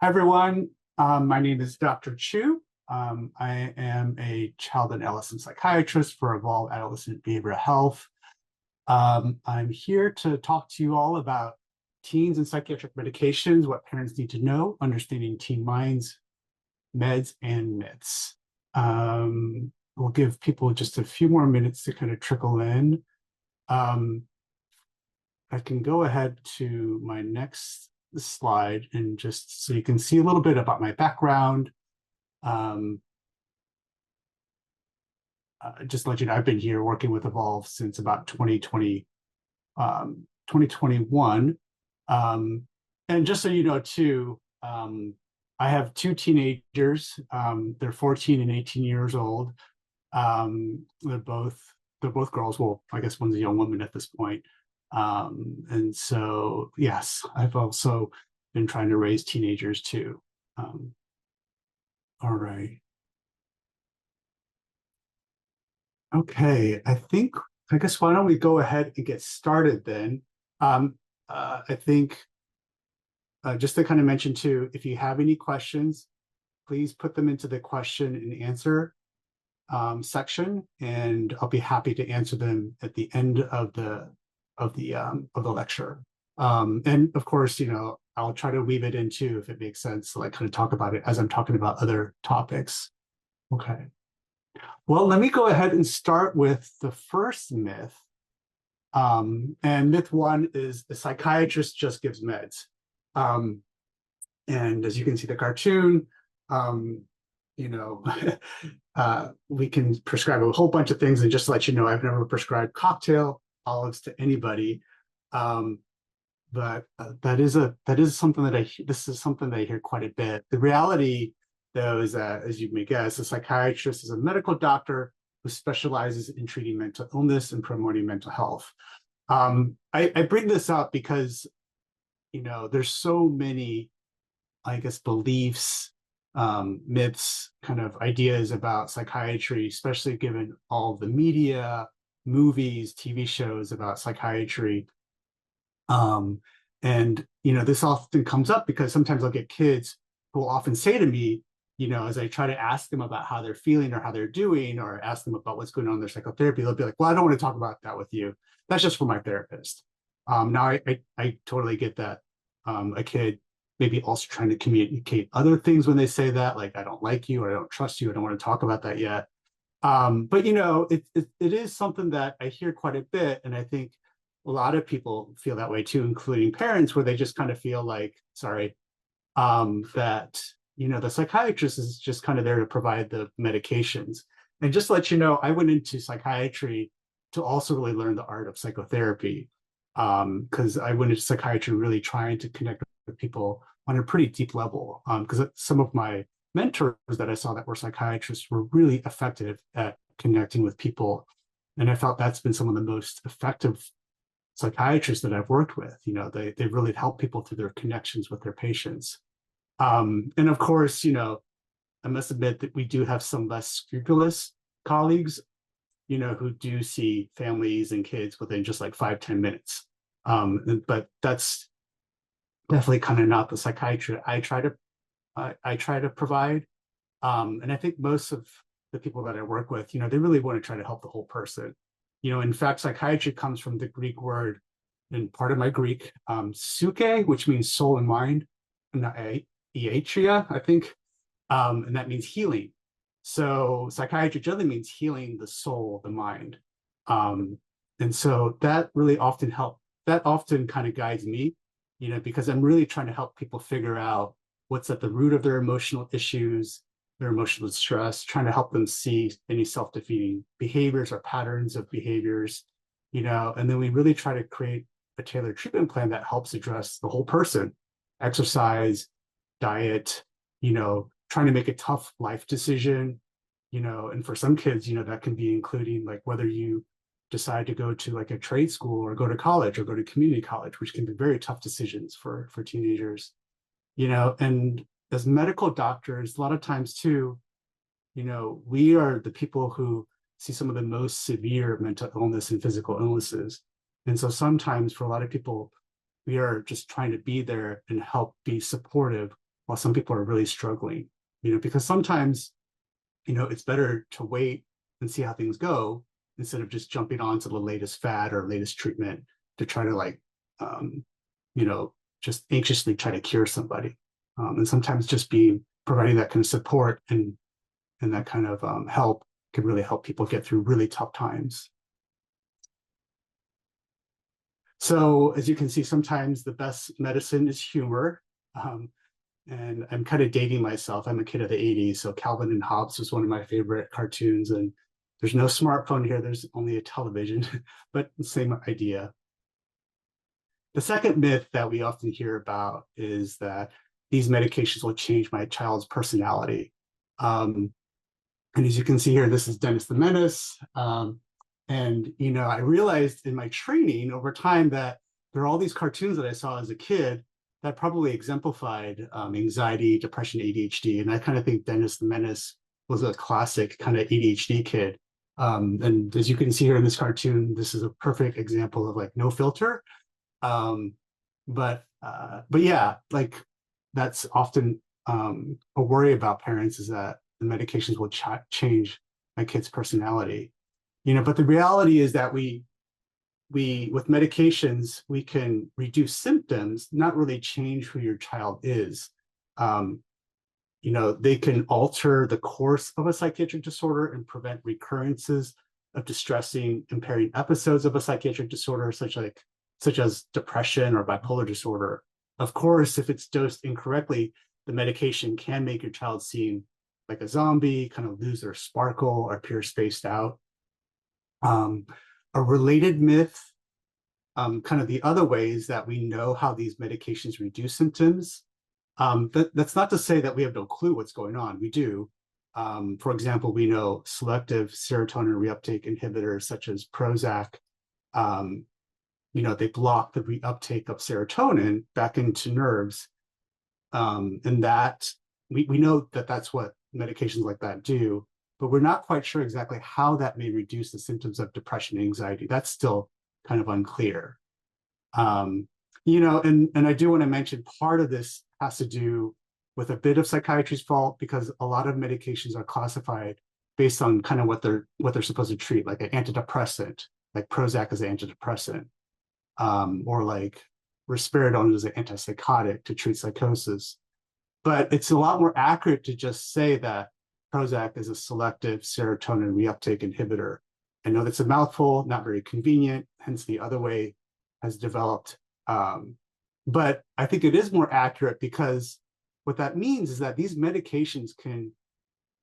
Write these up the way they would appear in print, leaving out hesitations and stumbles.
Hi, everyone. My name is Dr. Chu. I am a child and adolescent psychiatrist for Evolve Adolescent Behavioral Health. I'm here to talk to you all about teens and psychiatric medications, what parents need to know, understanding teen minds, meds, and myths. We'll give people just a few more minutes to kind of trickle in. I can go ahead to my next slide and just so you can see a little bit about my background. Just to let you know, I've been here working with Evolve since about 2021. And just so you know, too, I have two teenagers. They're 14 and 18 years old. They're both girls. Well, I guess one's a young woman at this point. And so, yes, I've also been trying to raise teenagers too. All right. Okay, I guess why don't we go ahead and get started then? I think just to kind of mention too, if you have any questions, please put them into the question and answer section, and I'll be happy to answer them at the end of the lecture. And of course, I'll try to weave it into, if it makes sense, to like kind of talk about it as I'm talking about other topics. Okay. Well, let me go ahead and start with the first myth. And myth one is the psychiatrist just gives meds. And as you can see the cartoon, we can prescribe a whole bunch of things, and just to let you know, I've never prescribed cocktail olives to anybody. But that is something that this is something that I hear quite a bit. The reality, though, is that, as you may guess, a psychiatrist is a medical doctor who specializes in treating mental illness and promoting mental health. I bring this up because, there's so many, I guess, beliefs, myths, kind of ideas about psychiatry, especially given all the media, movies, TV shows about psychiatry. And this often comes up because sometimes I'll get kids who will often say to me, as I try to ask them about how they're feeling or how they're doing, or ask them about what's going on in their psychotherapy, they'll be like, well, I don't want to talk about that with you. That's just for my therapist. Now I totally get that. A kid maybe also trying to communicate other things when they say that, like, I don't like you, or I don't trust you, I don't want to talk about that yet. But it is something that I hear quite a bit, and I think a lot of people feel that way too, including parents, where they just kind of feel like, that the psychiatrist is just kind of there to provide the medications. And just to let you know, I went into psychiatry to also really learn the art of psychotherapy, because I went into psychiatry really trying to connect with people on a pretty deep level, because some of my mentors that I saw that were psychiatrists were really effective at connecting with people. And I felt that's been some of the most effective psychiatrists that I've worked with. They really help people through their connections with their patients. And of course, I must admit that we do have some less scrupulous colleagues, who do see families and kids within just like 5-10 minutes. But that's definitely kind of not the psychiatry I try to provide. And I think most of the people that I work with, they really want to try to help the whole person. In fact, psychiatry comes from the Greek word, and part of my Greek, psyche, which means soul and mind, and iatria, I think, and that means healing. So psychiatry generally means healing the soul, the mind. And so that really often kind of guides me, because I'm really trying to help people figure out what's at the root of their emotional issues, their emotional distress, trying to help them see any self-defeating behaviors or patterns of behaviors, and then we really try to create a tailored treatment plan that helps address the whole person: exercise, diet, trying to make a tough life decision, and for some kids, that can be including like whether you decide to go to like a trade school or go to college or go to community college, which can be very tough decisions for teenagers, and as medical doctors, a lot of times too, we are the people who see some of the most severe mental illness and physical illnesses. And so sometimes for a lot of people, we are just trying to be there and help be supportive while some people are really struggling, because sometimes, it's better to wait and see how things go instead of just jumping onto the latest fad or latest treatment to try to um, just anxiously try to cure somebody. And sometimes just providing that kind of support and that kind of help can really help people get through really tough times. So as you can see, sometimes the best medicine is humor. And I'm kind of dating myself. I'm a kid of the 80s, so Calvin and Hobbes was one of my favorite cartoons. And there's no smartphone here, there's only a television, but the same idea. The second myth that we often hear about is that these medications will change my child's personality. And as you can see here, this is Dennis the Menace. And I realized in my training over time that there are all these cartoons that I saw as a kid that probably exemplified anxiety, depression, ADHD. And I kind of think Dennis the Menace was a classic kind of ADHD kid. And as you can see here in this cartoon, this is a perfect example of no filter. But yeah, that's often a worry about parents, is that the medications will change my kid's personality. But the reality is that we with medications, we can reduce symptoms, not really change who your child is. They can alter the course of a psychiatric disorder and prevent recurrences of distressing, impairing episodes of a psychiatric disorder, such as depression or bipolar disorder. Of course, if it's dosed incorrectly, the medication can make your child seem like a zombie, kind of lose their sparkle or appear spaced out. A related myth, kind of the other ways that we know how these medications reduce symptoms. That's not to say that we have no clue what's going on. We do. For example, we know selective serotonin reuptake inhibitors such as Prozac, they block the reuptake of serotonin back into nerves. And that we know that that's what medications like that do, but we're not quite sure exactly how that may reduce the symptoms of depression and anxiety. That's still kind of unclear. And I do want to mention part of this has to do with a bit of psychiatry's fault, because a lot of medications are classified based on kind of what they're supposed to treat, like an antidepressant, like Prozac is an antidepressant, or like risperidone is an antipsychotic to treat psychosis. But it's a lot more accurate to just say that Prozac is a selective serotonin reuptake inhibitor. I know that's a mouthful, not very convenient, hence the other way has developed. But I think it is more accurate, because what that means is that these medications can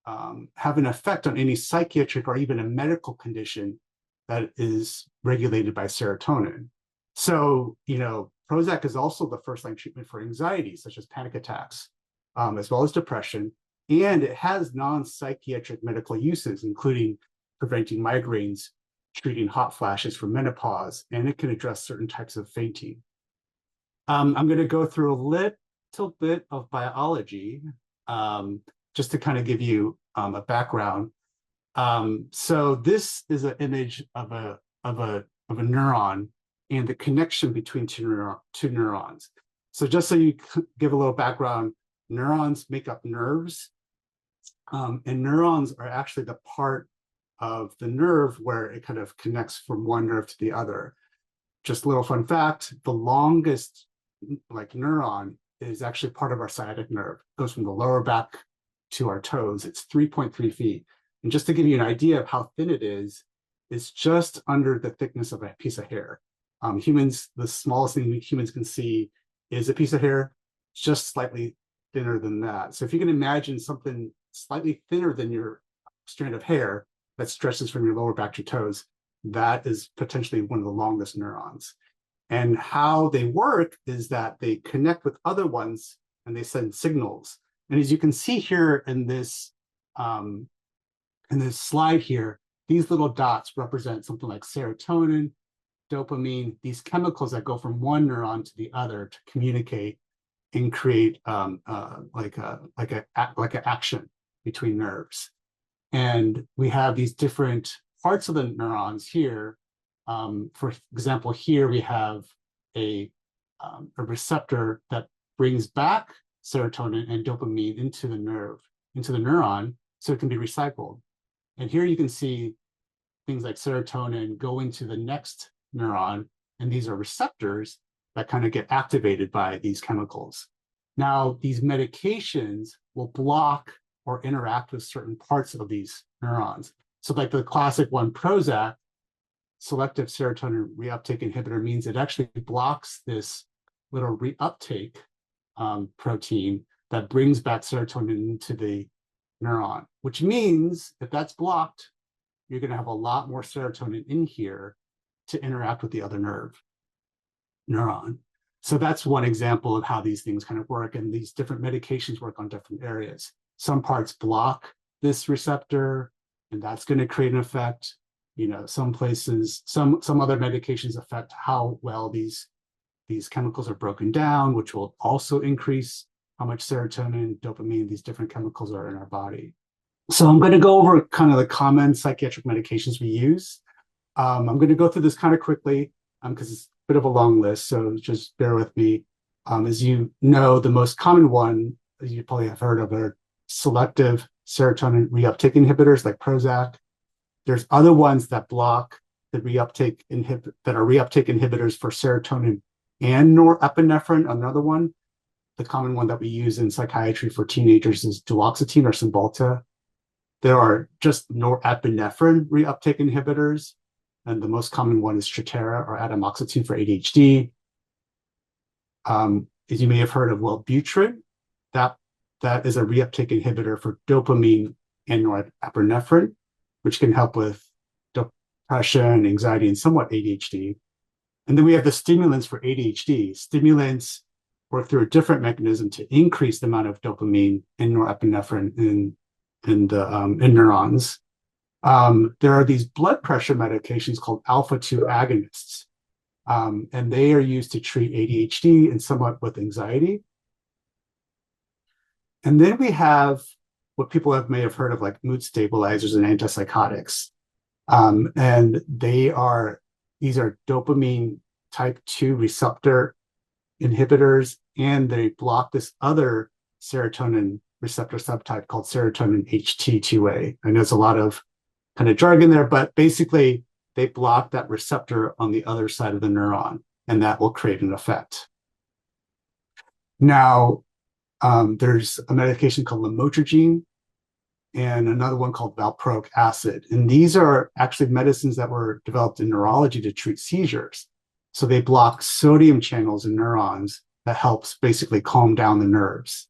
have an effect on any psychiatric or even a medical condition that is regulated by serotonin. So, Prozac is also the first-line treatment for anxiety, such as panic attacks, as well as depression. And it has non-psychiatric medical uses, including preventing migraines, treating hot flashes for menopause, and it can address certain types of fainting. I'm going to go through a little bit of biology, just to kind of give you a background. So this is an image of a neuron and the connection between two neurons. So just so you give a little background, neurons make up nerves, and neurons are actually the part of the nerve where it kind of connects from one nerve to the other. Just a little fun fact, the longest neuron is actually part of our sciatic nerve. It goes from the lower back to our toes. It's 3.3 feet. And just to give you an idea of how thin it is, it's just under the thickness of a piece of hair. Humans, the smallest thing humans can see is a piece of hair, just slightly thinner than that. So if you can imagine something slightly thinner than your strand of hair that stretches from your lower back to your toes, that is potentially one of the longest neurons. And how they work is that they connect with other ones and they send signals. And as you can see here in this slide here, these little dots represent something like serotonin, dopamine, these chemicals that go from one neuron to the other to communicate and create like an action between nerves. And we have these different parts of the neurons here. For example, here we have a receptor that brings back serotonin and dopamine into the neuron, so it can be recycled. And here you can see things like serotonin go into the next neuron, and these are receptors that kind of get activated by these chemicals. Now, these medications will block or interact with certain parts of these neurons. So like the classic one, Prozac, selective serotonin reuptake inhibitor, means it actually blocks this little reuptake protein that brings back serotonin into the neuron, which means if that's blocked, you're going to have a lot more serotonin in here to interact with the other neuron. So that's one example of how these things kind of work, and these different medications work on different areas. Some parts block this receptor, and that's going to create an effect. You know, some places, some other medications affect how well these chemicals are broken down, which will also increase how much serotonin, dopamine, these different chemicals are in our body. So I'm going to go over kind of the common psychiatric medications we use. I'm going to go through this kind of quickly because it's a bit of a long list, so just bear with me. As you know, the most common one, as you probably have heard of, are selective serotonin reuptake inhibitors like Prozac. There's other ones that block the reuptake that are reuptake inhibitors for serotonin and norepinephrine. Another one, the common one that we use in psychiatry for teenagers, is duloxetine or Cymbalta. There are just norepinephrine reuptake inhibitors, and the most common one is Strattera or atomoxetine for ADHD. As you may have heard of Wellbutrin, that is a reuptake inhibitor for dopamine and norepinephrine, which can help with depression, anxiety, and somewhat ADHD. And then we have the stimulants for ADHD. Stimulants work through a different mechanism to increase the amount of dopamine and norepinephrine in neurons. There are these blood pressure medications called alpha-2 agonists, and they are used to treat ADHD and somewhat with anxiety. And then we have what people may have heard of, like mood stabilizers and antipsychotics. And these are dopamine type 2 receptor inhibitors, and they block this other serotonin receptor subtype called serotonin HT2A. I know there's a lot of kind of jargon there, but basically they block that receptor on the other side of the neuron, and that will create an effect. Now, there's a medication called lamotrigine and another one called valproic acid. And these are actually medicines that were developed in neurology to treat seizures. So they block sodium channels in neurons that helps basically calm down the nerves.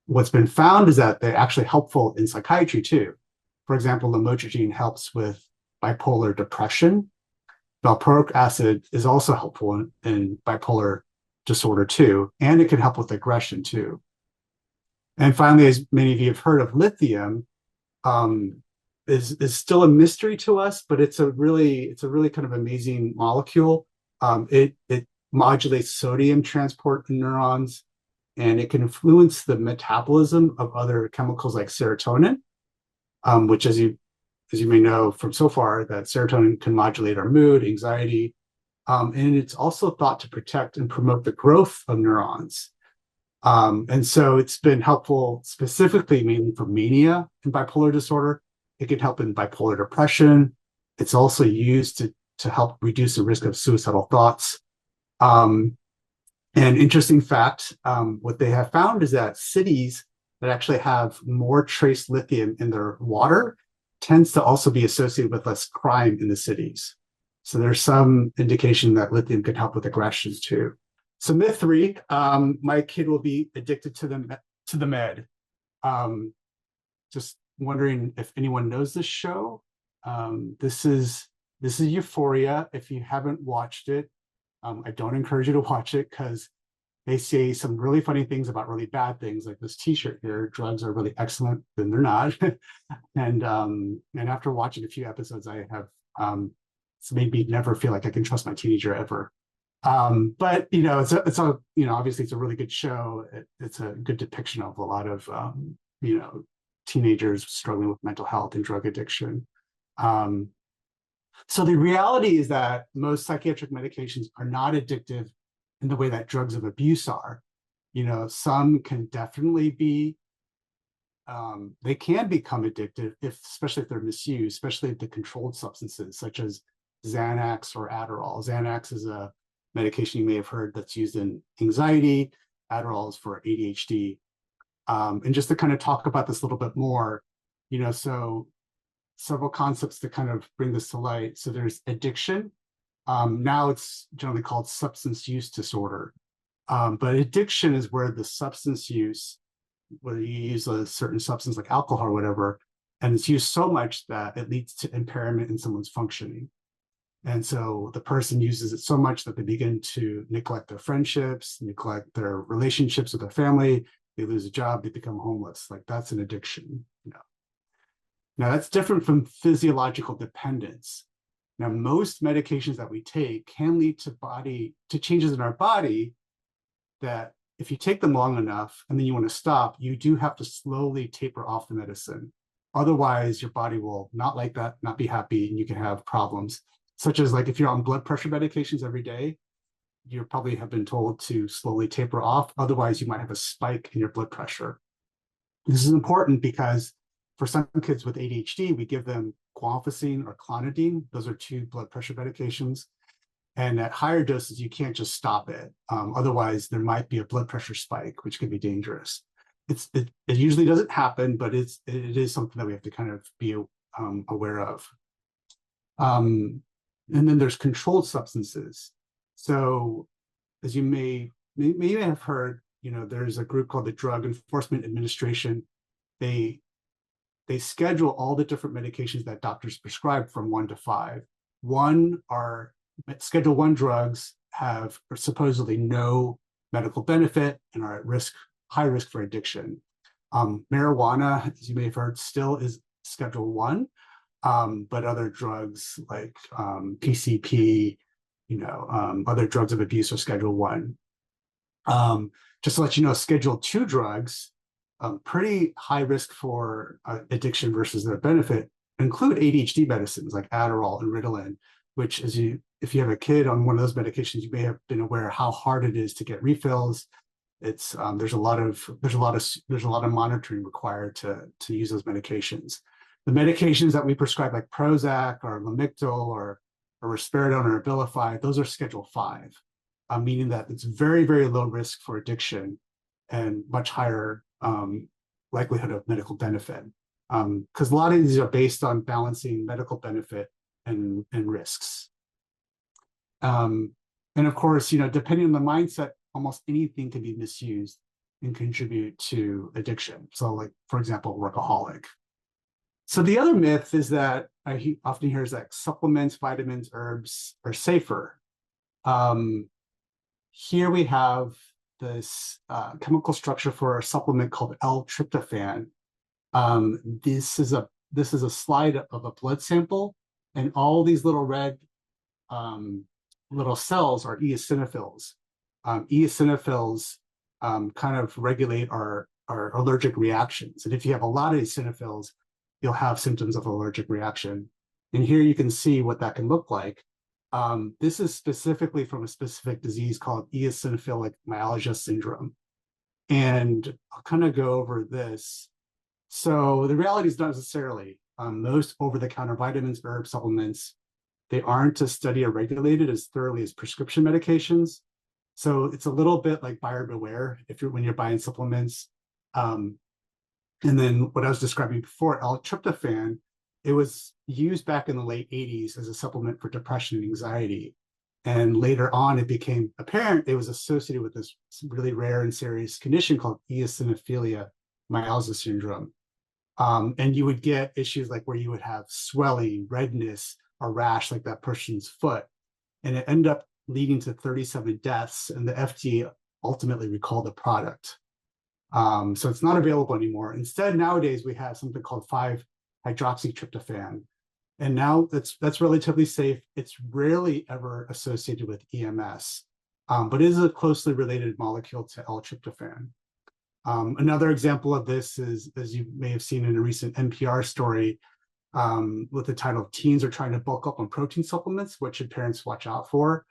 What's been found is that they're actually helpful in psychiatry too. For example, lamotrigine helps with bipolar depression. Valproic acid is also helpful in bipolar disorder too, and it can help with aggression too. And finally, as many of you have heard of, lithium is still a mystery to us, but it's a really kind of amazing molecule. It modulates sodium transport in neurons, and it can influence the metabolism of other chemicals like serotonin, which, as you may know from so far, that serotonin can modulate our mood, anxiety, and it's also thought to protect and promote the growth of neurons. And so it's been helpful specifically mainly for mania and bipolar disorder. It can help in bipolar depression. It's also used to help reduce the risk of suicidal thoughts. And interesting fact, what they have found is that cities that actually have more trace lithium in their water tends to also be associated with less crime in the cities. So there's some indication that lithium can help with aggression too. So myth 3, my kid will be addicted to the med. Just wondering if anyone knows this show. This is Euphoria. If you haven't watched it, I don't encourage you to watch it because they say some really funny things about really bad things, like this T-shirt here. Drugs are really excellent, then they're not. and after watching a few episodes, I have it's made me never feel like I can trust my teenager ever. But it's a obviously it's a really good show. It's a good depiction of a lot of teenagers struggling with mental health and drug addiction. So the reality is that most psychiatric medications are not addictive in the way that drugs of abuse are. Some can definitely be, they can become addictive, especially if they're misused, especially the controlled substances such as Xanax or Adderall. Xanax is a medication you may have heard that's used in anxiety. Adderall is for ADHD. And just to kind of talk about this a little bit more, so several concepts to kind of bring this to light. So there's addiction. Now it's generally called substance use disorder. But addiction is where the substance use, where you use a certain substance like alcohol or whatever, and it's used so much that it leads to impairment in someone's functioning. And so the person uses it so much that they begin to neglect their friendships, neglect their relationships with their family, they lose a job, they become homeless. Like that's an addiction. Now that's different from physiological dependence. Now, most medications that we take can lead to changes in our body that if you take them long enough and then you want to stop, you do have to slowly taper off the medicine. Otherwise, your body will not like that, not be happy, and you can have problems, such as like if you're on blood pressure medications every day, you probably have been told to slowly taper off. Otherwise, you might have a spike in your blood pressure. This is important because for some kids with ADHD, we give them guanfacine or clonidine. Those are 2 blood pressure medications. And at higher doses, you can't just stop it. Otherwise, there might be a blood pressure spike, which can be dangerous. It usually doesn't happen, but it is something that we have to kind of be aware of. And then there's controlled substances. So as you may have heard, there's a group called the Drug Enforcement Administration. They schedule all the different medications that doctors prescribe from 1 to 5. Schedule 1 drugs have supposedly no medical benefit and are at high risk for addiction. Marijuana, as you may have heard, still is Schedule 1, but other drugs like PCP, other drugs of abuse are Schedule 1. Just to let you know, Schedule 2 drugs, pretty high risk for addiction versus their benefit, include ADHD medicines like Adderall and Ritalin, which if you have a kid on one of those medications, you may have been aware how hard it is to get refills. It's there's a lot of monitoring required to use those medications. The medications that we prescribe, like Prozac or Lamictal or risperidone or Abilify, those are Schedule 5, meaning that it's very, very low risk for addiction and much higher likelihood of medical benefit. Because a lot of these are based on balancing medical benefit and risks. And of course, depending on the mindset, almost anything can be misused and contribute to addiction. So like, for example, workaholic. So the other myth is that I often hear is that supplements, vitamins, herbs are safer. Here we have this chemical structure for a supplement called L-tryptophan. This is a slide of a blood sample, and all these little red little cells are eosinophils. Eosinophils kind of regulate our allergic reactions, and if you have a lot of eosinophils, you'll have symptoms of allergic reaction. And here you can see what that can look like. This is specifically from a specific disease called eosinophilic myalgia syndrome. And I'll kind of go over this. So the reality is not necessarily most over-the-counter vitamins, herb supplements, they aren't as studied or regulated as thoroughly as prescription medications. So it's a little bit like buyer beware when you're buying supplements. And then what I was describing before, L-tryptophan, it was used back in the late 80s as a supplement for depression and anxiety. And later on, it became apparent it was associated with this really rare and serious condition called eosinophilia myalgia syndrome. And you would get issues like where you would have swelling, redness, a rash like that person's foot. And it ended up leading to 37 deaths, and the FDA ultimately recalled the product. So it's not available anymore. Instead, nowadays, we have something called 5-hydroxytryptophan. And now that's relatively safe. It's rarely ever associated with EMS, but it is a closely related molecule to L-tryptophan. Another example of this is, as you may have seen in a recent NPR story with the title, Teens Are Trying to Bulk Up on Protein Supplements, what should parents watch out for?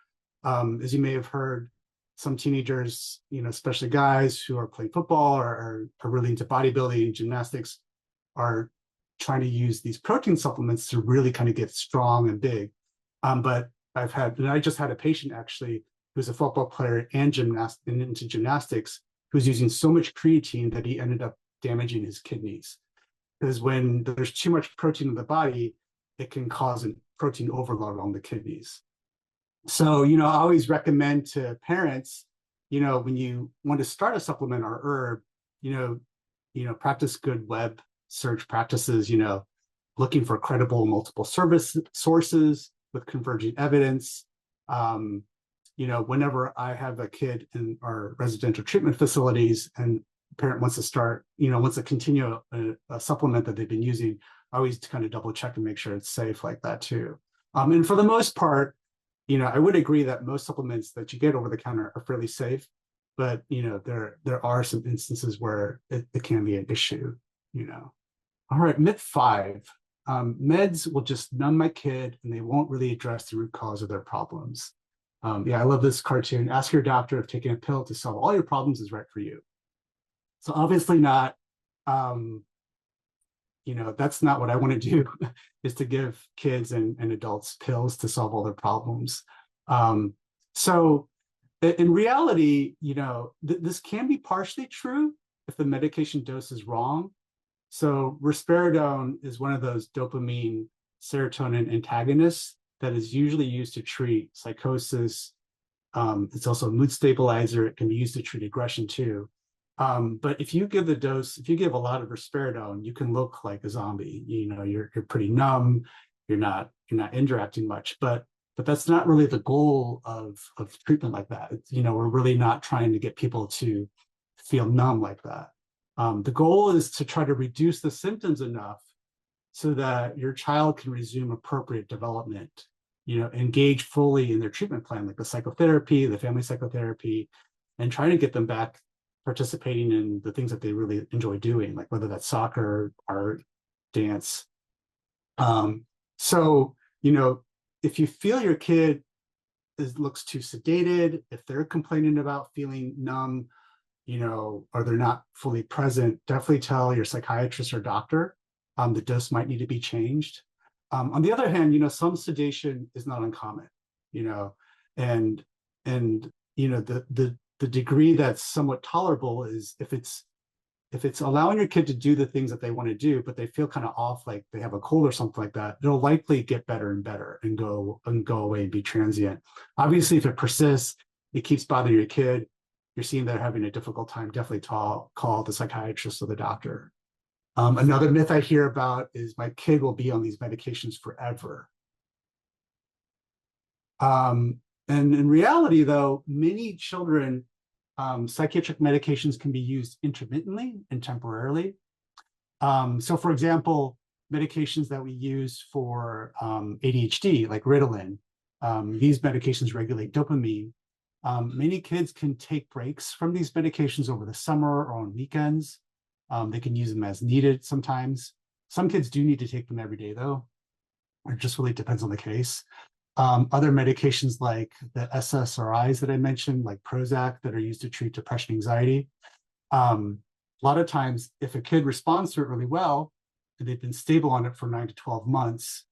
As you may have heard, some teenagers, especially guys who are playing football or really into bodybuilding and gymnastics, are trying to use these protein supplements to really kind of get strong and big. But I just had a patient actually who's a football player and into gymnastics, who's using so much creatine that he ended up damaging his kidneys. Because when there's too much protein in the body, it can cause a protein overload on the kidneys. So, I always recommend to parents, when you want to start a supplement or herb, practice good web search practices, looking for credible multiple service sources with converging evidence. Whenever I have a kid in our residential treatment facilities and a parent wants to start, wants to continue a supplement that they've been using, I always kind of double check and make sure it's safe like that too. And for the most part, I would agree that most supplements that you get over the counter are fairly safe, but there are some instances where it can be an issue. All right, myth 5. Meds will just numb my kid and they won't really address the root cause of their problems. I love this cartoon. Ask your doctor if taking a pill to solve all your problems is right for you. So obviously not. That's not what I want to do, is to give kids and adults pills to solve all their problems. So in reality, this can be partially true if the medication dose is wrong. So risperidone is one of those dopamine serotonin antagonists that is usually used to treat psychosis. It's also a mood stabilizer. It can be used to treat aggression too. But if you give a lot of risperidone, you can look like a zombie. You're pretty numb. You're not interacting much. But that's not really the goal of treatment like that. We're really not trying to get people to feel numb like that. The goal is to try to reduce the symptoms enough so that your child can resume appropriate development, engage fully in their treatment plan, like the psychotherapy, the family psychotherapy, and try to get them back participating in the things that they really enjoy doing, like whether that's soccer, art, dance. If you feel your kid looks too sedated, if they're complaining about feeling numb, or they're not fully present, definitely tell your psychiatrist or doctor. The dose might need to be changed. On the other hand, some sedation is not uncommon, and the degree that's somewhat tolerable is if it's allowing your kid to do the things that they want to do, but they feel kind of off, like they have a cold or something like that, it'll likely get better and better and go away and be transient. Obviously, if it persists, it keeps bothering your kid, you're seeing they're having a difficult time, definitely call the psychiatrist or the doctor. Another myth I hear about is my kid will be on these medications forever. And in reality, though, many children, psychiatric medications can be used intermittently and temporarily. So for example, medications that we use for ADHD, like Ritalin, these medications regulate dopamine. Many kids can take breaks from these medications over the summer or on weekends. They can use them as needed sometimes. Some kids do need to take them every day, though. It just really depends on the case. Other medications like the SSRIs that I mentioned, like Prozac, that are used to treat depression, anxiety. A lot of times, if a kid responds to it really well, and they've been stable on it for 9 to 12 months,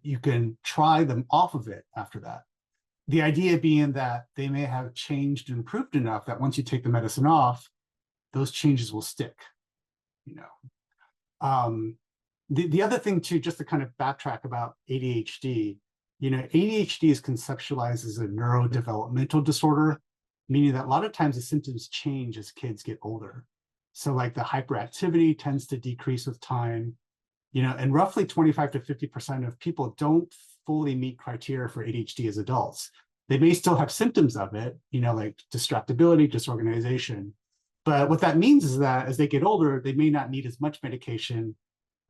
you can try them off of it after that. The idea being that they may have changed and improved enough that once you take the medicine off, those changes will stick. The other thing too, just to kind of backtrack about ADHD, ADHD is conceptualized as a neurodevelopmental disorder, meaning that a lot of times the symptoms change as kids get older. So like the hyperactivity tends to decrease with time, and roughly 25 to 50% of people don't fully meet criteria for ADHD as adults. They may still have symptoms of it, like distractibility, disorganization. But what that means is that as they get older, they may not need as much medication.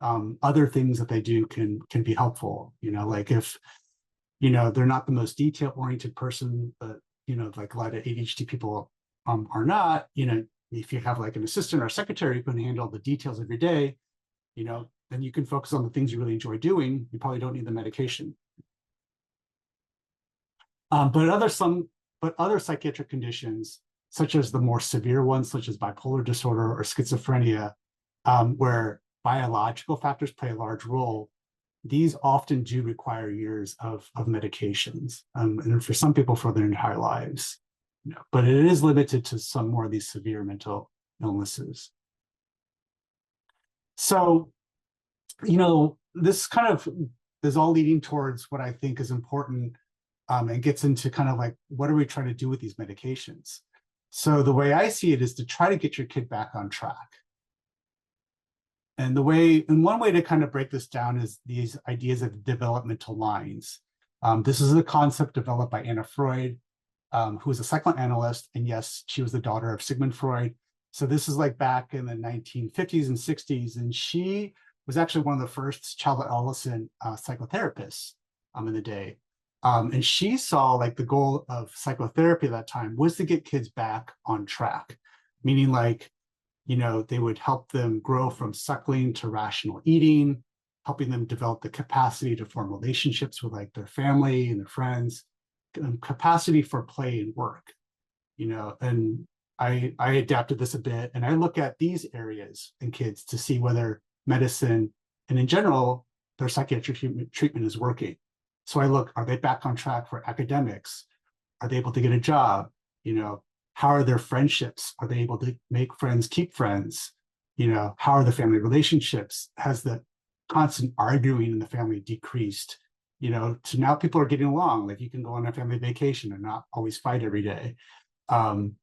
Other things that they do can be helpful, like if, they're not the most detail-oriented person, but, like a lot of ADHD people are not, if you have like an assistant or a secretary who can handle the details of your day, then you can focus on the things you really enjoy doing. You probably don't need the medication. But but other psychiatric conditions, such as the more severe ones, such as bipolar disorder or schizophrenia, where biological factors play a large role, these often do require years of medications, and for some people for their entire lives. But it is limited to some more of these severe mental illnesses. So, this kind of is all leading towards what I think is important, and gets into kind of like, what are we trying to do with these medications? So the way I see it is to try to get your kid back on track. And one way to kind of break this down is these ideas of developmental lines. This is a concept developed by Anna Freud, who was a psychoanalyst, and yes, she was the daughter of Sigmund Freud. So this is like back in the 1950s and 60s, and she was actually one of the first child adolescent psychotherapists in the day. And she saw like the goal of psychotherapy at that time was to get kids back on track, meaning like, they would help them grow from suckling to rational eating, helping them develop the capacity to form relationships with like their family and their friends, capacity for play and work, and I adapted this a bit, and I look at these areas in kids to see whether medicine and in general, their psychiatric treatment is working. So I look, are they back on track for academics? Are they able to get a job? How are their friendships? Are they able to make friends, keep friends? How are the family relationships? Has the constant arguing in the family decreased? To now people are getting along, like you can go on a family vacation and not always fight every day. And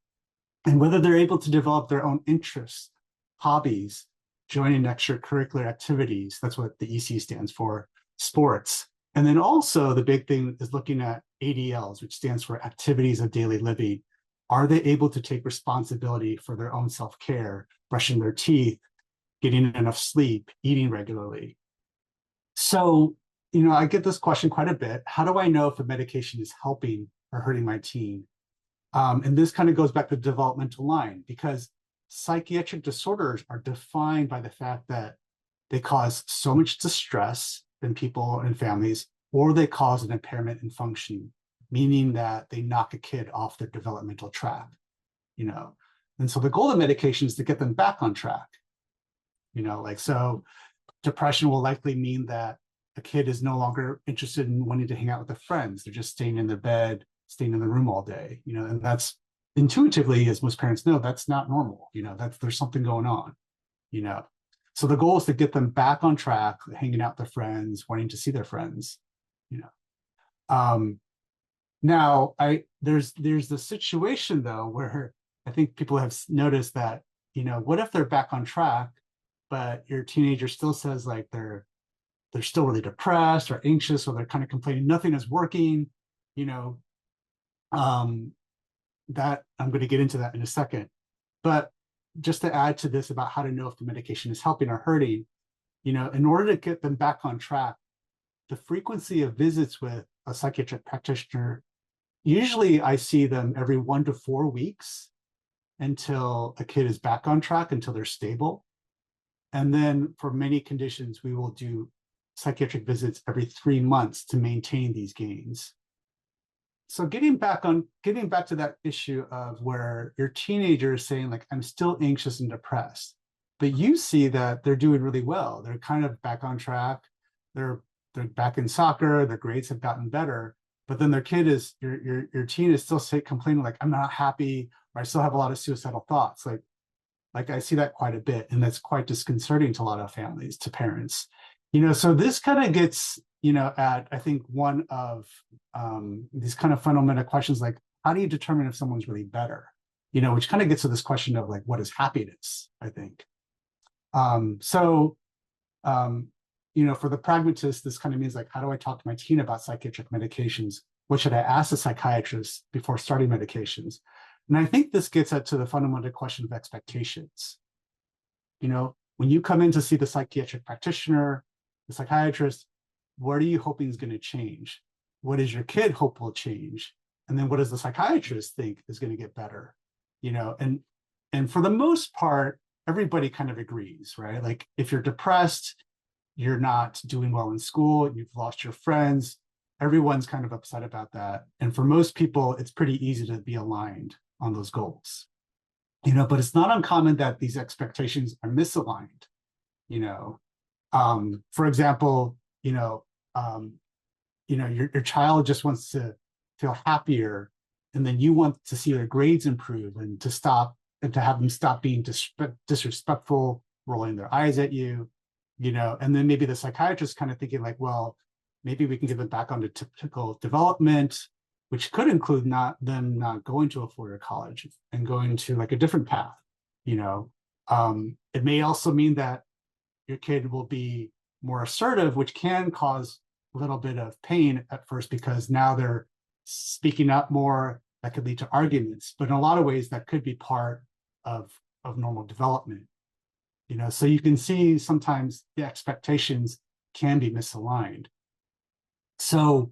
whether they're able to develop their own interests, hobbies, joining extracurricular activities, that's what the EC stands for, sports. And then also the big thing is looking at ADLs, which stands for activities of daily living. Are they able to take responsibility for their own self-care, brushing their teeth, getting enough sleep, eating regularly? So, I get this question quite a bit. How do I know if a medication is helping or hurting my teen? And this kind of goes back to the developmental line, because psychiatric disorders are defined by the fact that they cause so much distress in people and families, or they cause an impairment in functioning, meaning that they knock a kid off their developmental track, And so the goal of medication is to get them back on track, so depression will likely mean that a kid is no longer interested in wanting to hang out with their friends. They're just staying in their bed, staying in the room all day, and that's intuitively, as most parents know, that's not normal. There's something going on, So the goal is to get them back on track, hanging out with their friends, wanting to see their friends, Now, there's the situation though where I think people have noticed that, what if they're back on track, but your teenager still says like they're still really depressed or anxious, or they're kind of complaining nothing is working, that I'm going to get into that in a second. But just to add to this about how to know if the medication is helping or hurting, in order to get them back on track, the frequency of visits with a psychiatric practitioner, usually I see them every 1 to 4 weeks until a kid is back on track, until they're stable. And then for many conditions, we will do psychiatric visits every 3 months to maintain these gains. So getting back to that issue of where your teenager is saying like, I'm still anxious and depressed, but you see that they're doing really well. They're kind of back on track. They're back in soccer, their grades have gotten better, but then their kid is, your teen is still complaining like, I'm not happy, or I still have a lot of suicidal thoughts. Like I see that quite a bit, and that's quite disconcerting to a lot of families, to parents. So this kind of gets, at, I think, one of these kind of fundamental questions, like, how do you determine if someone's really better? Which kind of gets to this question of like, what is happiness, I think. For the pragmatist, this kind of means like, how do I talk to my teen about psychiatric medications? What should I ask a psychiatrist before starting medications? And I think this gets at to the fundamental question of expectations. When you come in to see the psychiatric practitioner, the psychiatrist, what are you hoping is going to change? What does your kid hope will change? And then what does the psychiatrist think is going to get better? And for the most part, everybody kind of agrees, right? Like if you're depressed, you're not doing well in school, you've lost your friends, everyone's kind of upset about that. And for most people, it's pretty easy to be aligned on those goals. But it's not uncommon that these expectations are misaligned. For example, your child just wants to feel happier, and then you want to see their grades improve and to have them stop being disrespectful, rolling their eyes at you, and then maybe the psychiatrist kind of thinking like, well, maybe we can get them back onto typical development, which could include them not going to a four-year college and going to like a different path. It may also mean that your kid will be more assertive, which can cause a little bit of pain at first because now they're speaking up more. That could lead to arguments, but in a lot of ways that could be part of normal development. So you can see sometimes the expectations can be misaligned. So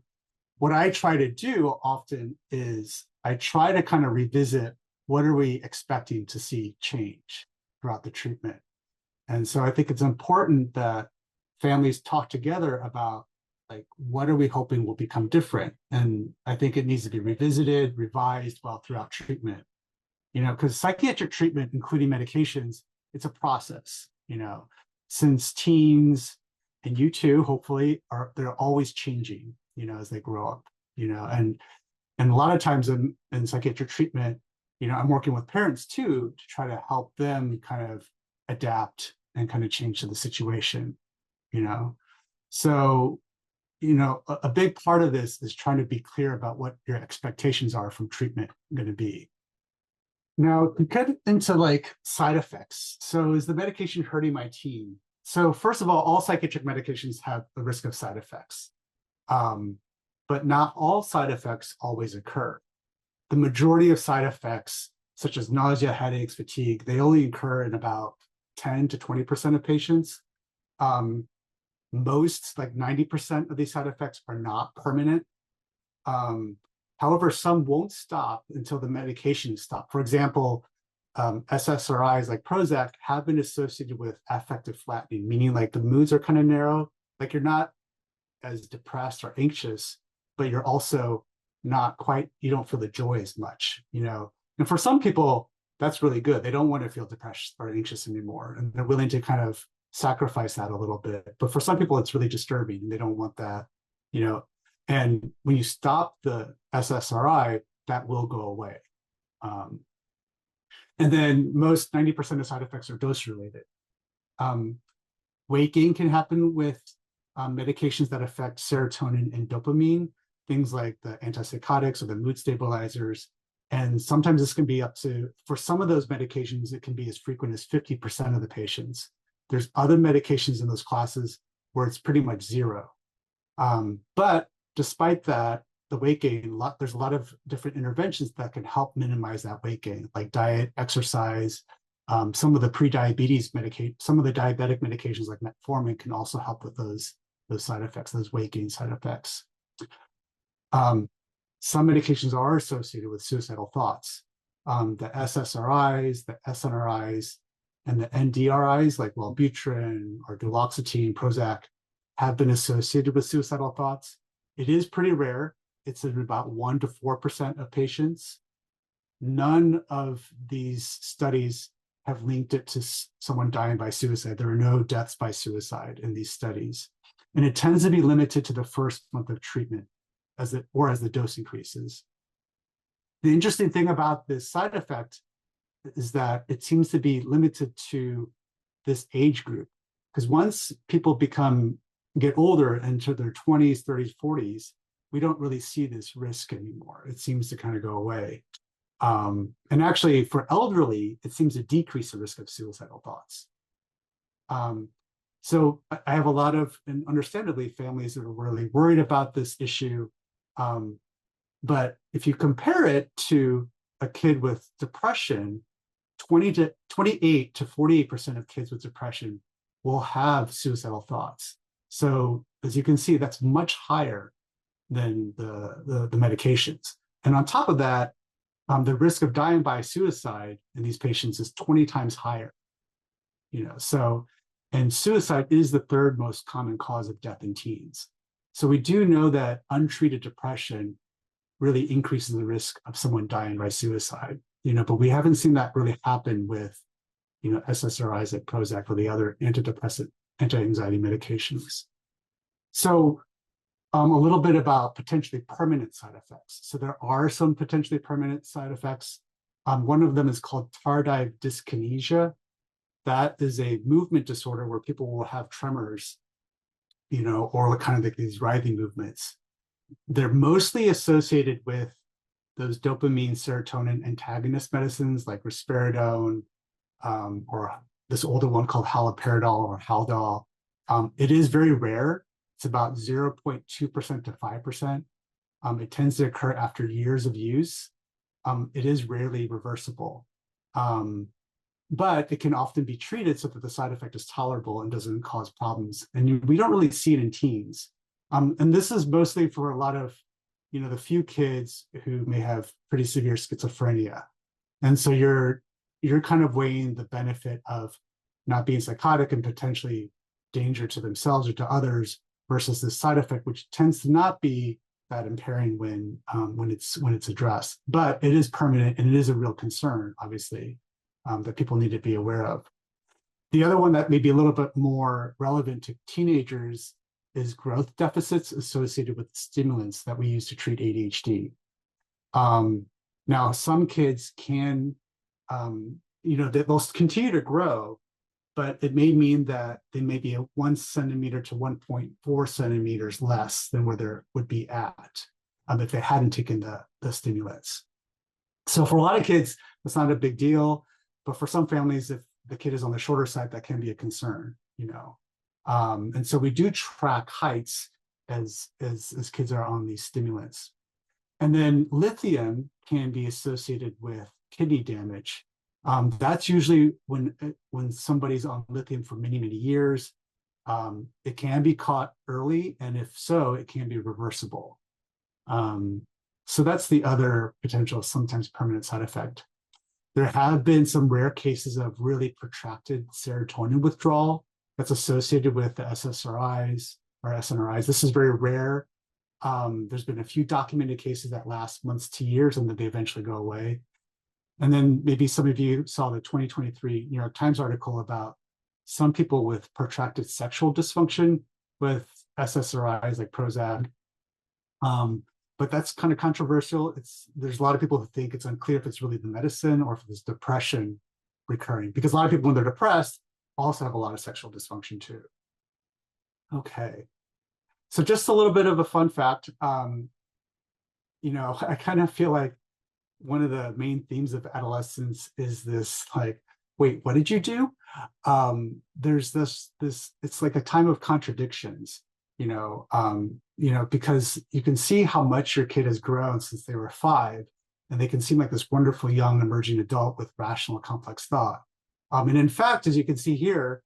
what I try to do often is I try to kind of revisit what are we expecting to see change throughout the treatment. And so I think it's important that families talk together about like, what are we hoping will become different? And I think it needs to be revisited, revised while throughout treatment, because psychiatric treatment, including medications, it's a process, since teens and you too, hopefully, they're always changing, as they grow up, and a lot of times in psychiatric treatment, I'm working with parents too, to try to help them kind of adapt and kind of change to the situation, So, a big part of this is trying to be clear about what your expectations are from treatment going to be. Now, to get into like side effects. So is the medication hurting my teen? So first of all psychiatric medications have a risk of side effects, but not all side effects always occur. The majority of side effects, such as nausea, headaches, fatigue, they only occur in about 10 to 20% of patients. Most, like 90% of these side effects are not permanent. However, some won't stop until the medication is stopped. For example, SSRIs like Prozac have been associated with affective flattening, meaning like the moods are kind of narrow, like you're not as depressed or anxious, but you're also not quite, you don't feel the joy as much, And for some people, that's really good. They don't want to feel depressed or anxious anymore, and they're willing to kind of sacrifice that a little bit. But for some people, it's really disturbing, and they don't want that, And when you stop the SSRI, that will go away. And then most 90% of side effects are dose-related. Weight gain can happen with medications that affect serotonin and dopamine, things like the antipsychotics or the mood stabilizers. And sometimes this can be for some of those medications, it can be as frequent as 50% of the patients. There's other medications in those classes where it's pretty much zero. But despite that, the weight gain, there's a lot of different interventions that can help minimize that weight gain, like diet, exercise, some of the pre-diabetes some of the diabetic medications like metformin can also help with those side effects, those weight gain side effects. Some medications are associated with suicidal thoughts. The SSRIs, the SNRIs, and the NDRIs like Wellbutrin or duloxetine, Prozac have been associated with suicidal thoughts. It is pretty rare. It's in about 1% to 4% of patients. None of these studies have linked it to someone dying by suicide. There are no deaths by suicide in these studies. And it tends to be limited to the first month of treatment as the dose increases. The interesting thing about this side effect is that it seems to be limited to this age group. Because once people get older into their 20s, 30s, 40s, we don't really see this risk anymore. It seems to kind of go away. And actually, for elderly, it seems to decrease the risk of suicidal thoughts. So I have a lot of, and understandably, families that are really worried about this issue. But if you compare it to a kid with depression, 28 to 48% of kids with depression will have suicidal thoughts. So as you can see, that's much higher than the medications. And on top of that, the risk of dying by suicide in these patients is 20 times higher. And suicide is the third most common cause of death in teens. So we do know that untreated depression really increases the risk of someone dying by suicide, but we haven't seen that really happen with, SSRIs like Prozac or the other antidepressant, anti-anxiety medications. So a little bit about potentially permanent side effects. So there are some potentially permanent side effects. One of them is called tardive dyskinesia. That is a movement disorder where people will have tremors, or kind of like these writhing movements. They're mostly associated with those dopamine serotonin antagonist medicines like risperidone, or this older one called haloperidol or Haldol. It is very rare. It's about 0.2% to 5%. It tends to occur after years of use. It is rarely reversible, but it can often be treated so that the side effect is tolerable and doesn't cause problems. And we don't really see it in teens. And this is mostly for a lot of, the few kids who may have pretty severe schizophrenia. And so you're kind of weighing the benefit of not being psychotic and potentially danger to themselves or to others versus the side effect, which tends to not be that impairing when it's addressed. But it is permanent and it is a real concern, obviously, that people need to be aware of. The other one that may be a little bit more relevant to teenagers is growth deficits associated with stimulants that we use to treat ADHD. Now, some kids can, they'll continue to grow, but it may mean that they may be 1 centimeter to 1.4 centimeters less than where they would be at if they hadn't taken the stimulants. So for a lot of kids, that's not a big deal, but for some families, if the kid is on the shorter side, that can be a concern, and so we do track heights as kids are on these stimulants. And then lithium can be associated with kidney damage. That's usually when somebody's on lithium for many, many years. It can be caught early, and if so, it can be reversible. So that's the other potential, sometimes permanent side effect. There have been some rare cases of really protracted serotonin withdrawal that's associated with the SSRIs or SNRIs. This is very rare. There's been a few documented cases that last months to years and then they eventually go away. And then maybe some of you saw the 2023 New York Times article about some people with protracted sexual dysfunction with SSRIs like Prozac. But that's kind of controversial. There's a lot of people who think it's unclear if it's really the medicine or if it's depression recurring, because a lot of people, when they're depressed, also have a lot of sexual dysfunction too. Okay. So just a little bit of a fun fact. I kind of feel like one of the main themes of adolescence is this, like, wait, what did you do? There's this, it's like a time of contradictions, because you can see how much your kid has grown since they were 5, and they can seem like this wonderful young emerging adult with rational, complex thought. And in fact, as you can see here,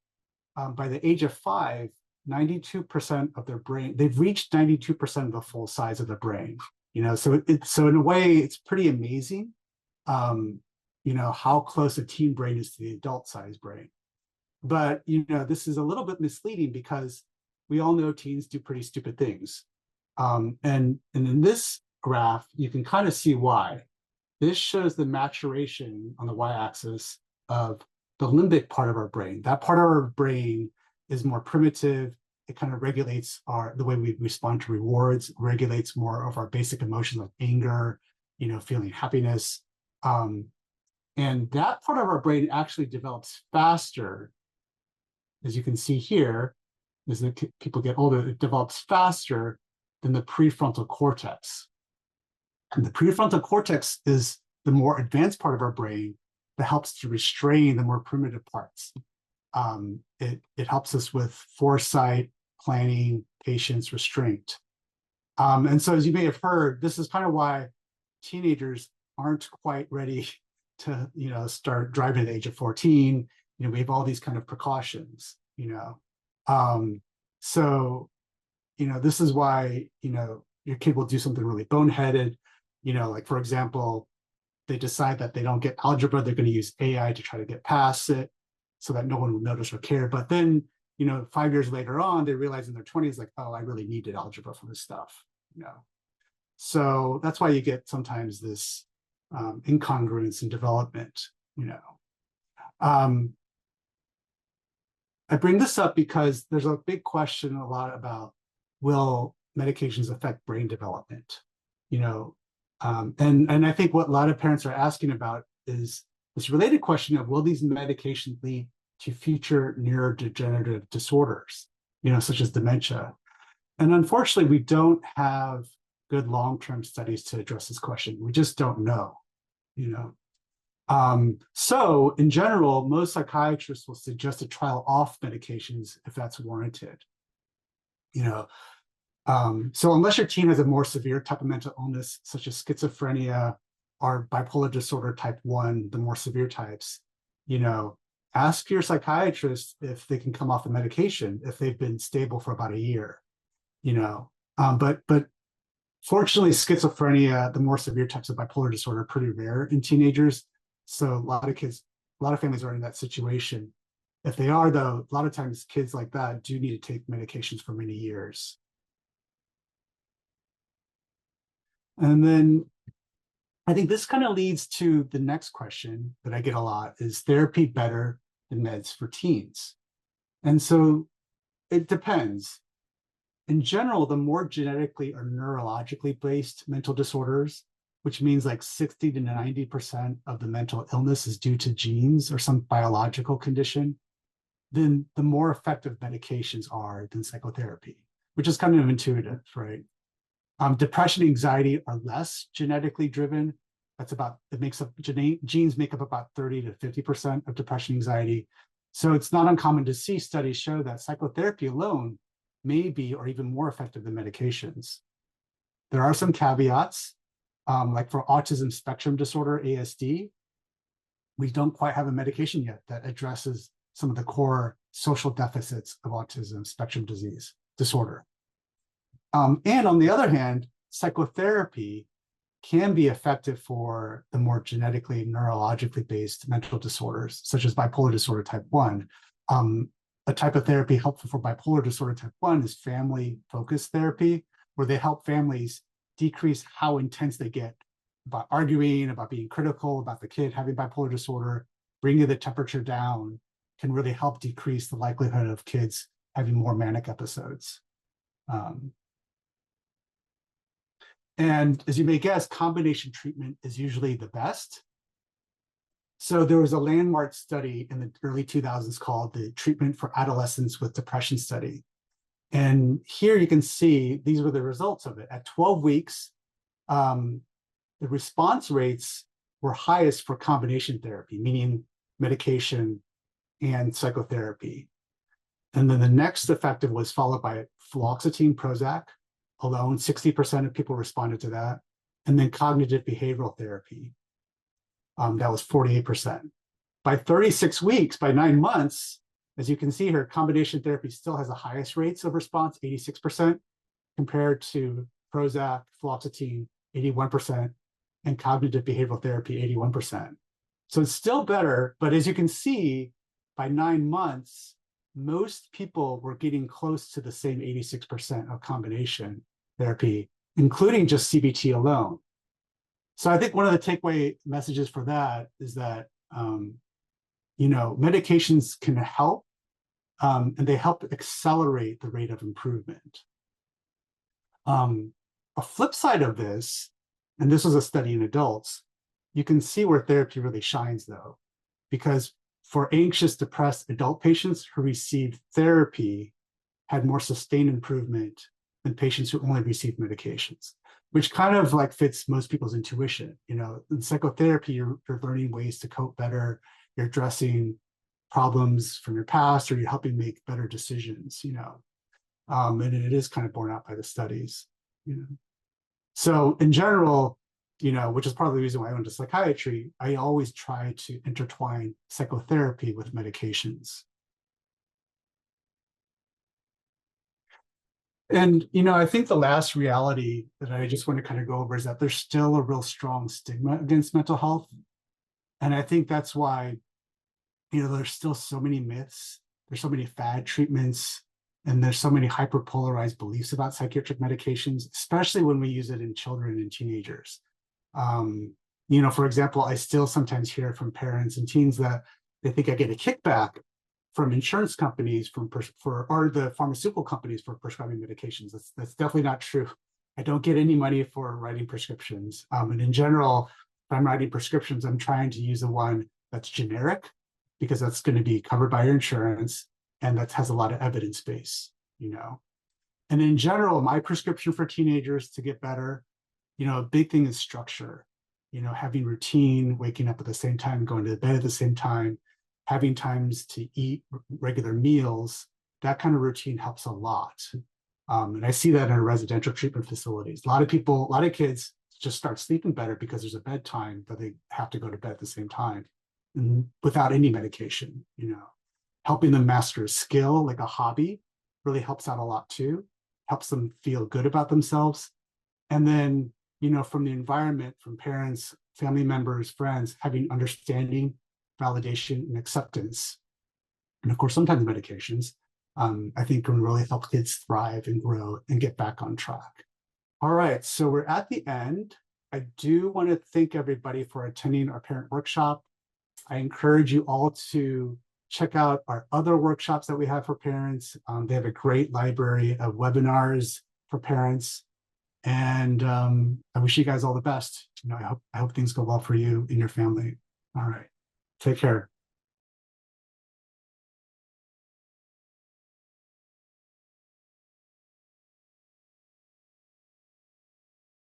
by the age of 5, 92% of their brain, they've reached 92% of the full size of the brain. So in a way, it's pretty amazing, how close a teen brain is to the adult size brain. But, this is a little bit misleading because we all know teens do pretty stupid things. And in this graph, you can kind of see why. This shows the maturation on the y-axis of the limbic part of our brain. That part of our brain is more primitive. It kind of regulates the way we respond to rewards, regulates more of our basic emotions like anger, feeling happiness. And that part of our brain actually develops faster. As you can see here, as people get older, it develops faster than the prefrontal cortex. And the prefrontal cortex is the more advanced part of our brain that helps to restrain the more primitive parts. It helps us with foresight, planning, patience, restraint. And so as you may have heard, this is kind of why teenagers aren't quite ready to, start driving at the age of 14. We have all these kind of precautions, So, this is why, your kid will do something really boneheaded, like, for example, they decide that they don't get algebra, they're going to use AI to try to get past it so that no one will notice or care. But then, 5 years later on, they realize in their 20s, like, oh, I really needed algebra for this stuff, So that's why you get sometimes this incongruence in development. I bring this up because there's a big question a lot about, will medications affect brain development? And I think what a lot of parents are asking about is this related question of, will these medications lead to future neurodegenerative disorders, such as dementia? And unfortunately, we don't have good long-term studies to address this question. We just don't know. So in general, most psychiatrists will suggest a trial off medications if that's warranted. So unless your team has a more severe type of mental illness, such as schizophrenia or bipolar disorder type 1, the more severe types, ask your psychiatrist if they can come off the medication if they've been stable for about a year. But fortunately, schizophrenia, the more severe types of bipolar disorder, are pretty rare in teenagers. So a lot of families are in that situation. If they are, though, a lot of times kids like that do need to take medications for many years. And then I think this kind of leads to the next question that I get a lot: is therapy better than meds for teens? And so it depends. In general, the more genetically or neurologically based mental disorders, which means like 60 to 90% of the mental illness is due to genes or some biological condition, then the more effective medications are than psychotherapy, which is kind of intuitive, right? Depression and anxiety are less genetically driven. Genes make up about 30 to 50% of depression and anxiety. So it's not uncommon to see studies show that psychotherapy alone may be or even more effective than medications. There are some caveats, like for autism spectrum disorder, ASD, we don't quite have a medication yet that addresses some of the core social deficits of autism spectrum disorder. And on the other hand, psychotherapy can be effective for the more genetically, neurologically based mental disorders, such as bipolar disorder type 1. A type of therapy helpful for bipolar disorder type 1 is family-focused therapy, where they help families decrease how intense they get about arguing, about being critical, about the kid having bipolar disorder. Bringing the temperature down can really help decrease the likelihood of kids having more manic episodes. And as you may guess, combination treatment is usually the best. So there was a landmark study in the early 2000s called the Treatment for Adolescents with Depression study. And here you can see, these were the results of it. At 12 weeks, the response rates were highest for combination therapy, meaning medication and psychotherapy. And then the next effective was followed by fluoxetine Prozac alone. 60% of people responded to that. And then cognitive behavioral therapy. That was 48%. By 36 weeks, by 9 months, as you can see here, combination therapy still has the highest rates of response, 86%, compared to Prozac, fluoxetine, 81%, and cognitive behavioral therapy, 81%. So it's still better, but as you can see, by 9 months, most people were getting close to the same 86% of combination therapy, including just CBT alone. So I think one of the takeaway messages for that is that, medications can help, and they help accelerate the rate of improvement. A flip side of this, and this was a study in adults, you can see where therapy really shines though, because for anxious, depressed adult patients who received therapy had more sustained improvement than patients who only received medications, which kind of like fits most people's intuition. In psychotherapy, you're learning ways to cope better, you're addressing problems from your past, or you're helping make better decisions, and it is kind of borne out by the studies. So in general, which is part of the reason why I went to psychiatry, I always try to intertwine psychotherapy with medications. And, I think the last reality that I just want to kind of go over is that there's still a real strong stigma against mental health. And I think that's why, there's still so many myths there's so many fad treatments, and there's so many hyperpolarized beliefs about psychiatric medications, especially when we use it in children and teenagers. For example, I still sometimes hear from parents and teens that they think I get a kickback from insurance companies or the pharmaceutical companies for prescribing medications. That's definitely not true. I don't get any money for writing prescriptions. And in general, if I'm writing prescriptions, I'm trying to use the one that's generic, because that's going to be covered by your insurance and that has a lot of evidence base, And in general, my prescription for teenagers to get better, a big thing is structure, having routine, waking up at the same time, going to bed at the same time, having times to eat regular meals. That kind of routine helps a lot. And I see that in our residential treatment facilities. A lot of kids just start sleeping better because there's a bedtime that they have to go to bed at the same time, and without any medication. Helping them master a skill like a hobby really helps out a lot too, helps them feel good about themselves. And then, from the environment, from parents, family members, friends, having understanding, validation, and acceptance. And of course, sometimes medications, I think can really help kids thrive and grow and get back on track. All right, so we're at the end. I do want to thank everybody for attending our parent workshop. I encourage you all to check out our other workshops that we have for parents. They have a great library of webinars for parents. And I wish you guys all the best. I hope things go well for you and your family. All right, take care.